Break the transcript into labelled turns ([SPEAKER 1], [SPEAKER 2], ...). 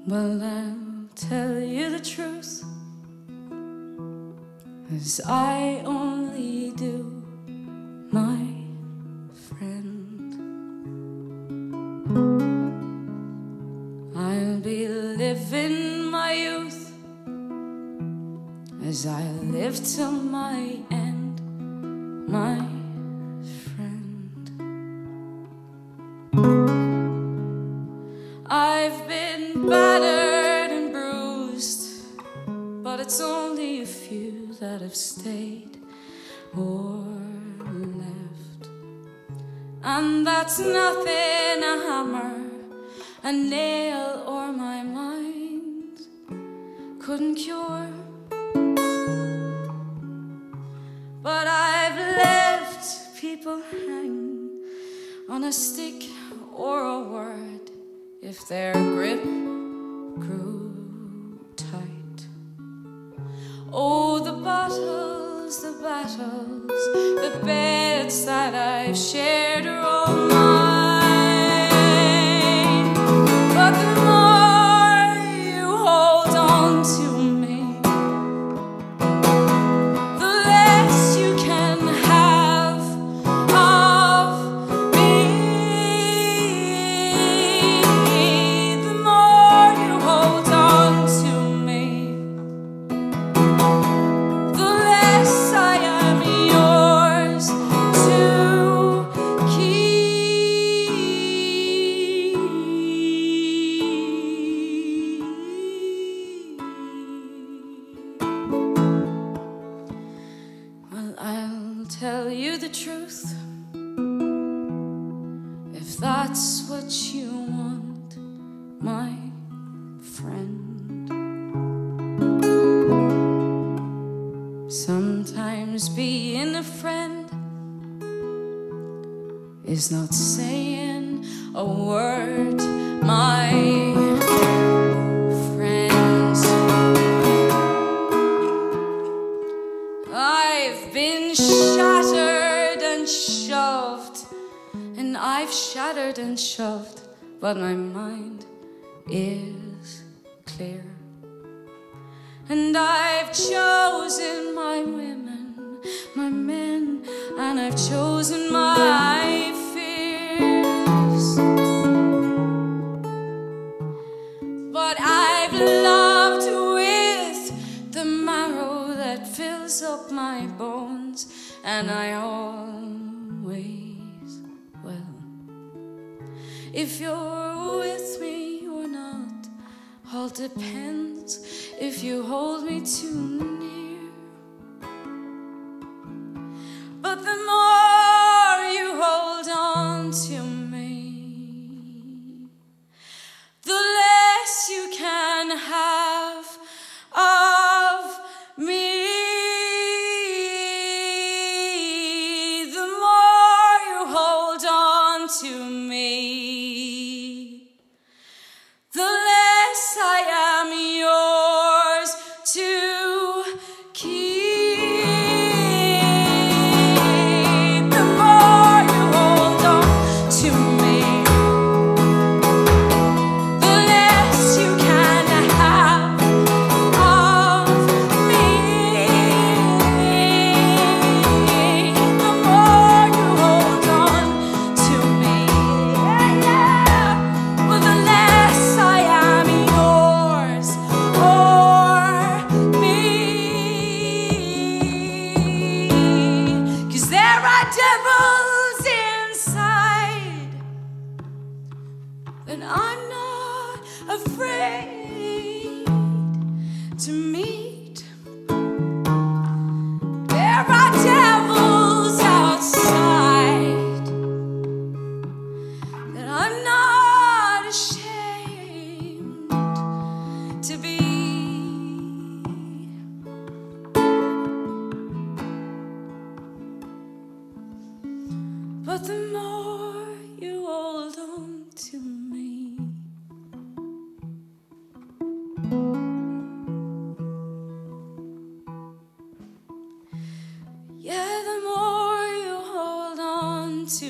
[SPEAKER 1] Well, I'll tell you the truth, as I only do, my friend. I'll be living my youth as I live till my end, my friend. I've been battered and bruised, but it's only a few that have stayed or left. And that's nothing a hammer, a nail, or my mind couldn't cure. But I've left people hang on a stick or a word if their grip grew tight. Oh, the battles, the beds that I've shared are all mine. But the more you hold on to me, the less you can have of me. The more you hold on to me, the less I am yours to keep. Well, I'll tell you the truth, if that's what you want, my friend. Sometimes being a friend is not saying a word, my friends. I've been shattered and shoved, and I've shattered and shoved, but my mind is clear. And I've chosen my women, my men, and I've chosen my fears. But I've loved with the marrow that fills up my bones, and I always will. If you're with me or not, all depends if you hold me too near. But the more you hold on to me, the less you can have of me. The more you hold on to me, the less I am yours to keep. The more you hold on to me, the less you can have of me. The more you hold on to me, well, the less I am yours or me. 'Cause there are devils inside that I'm not afraid to meet. There are devils outside that I'm not ashamed to be. But the more you hold on to me, yeah, the more you hold on to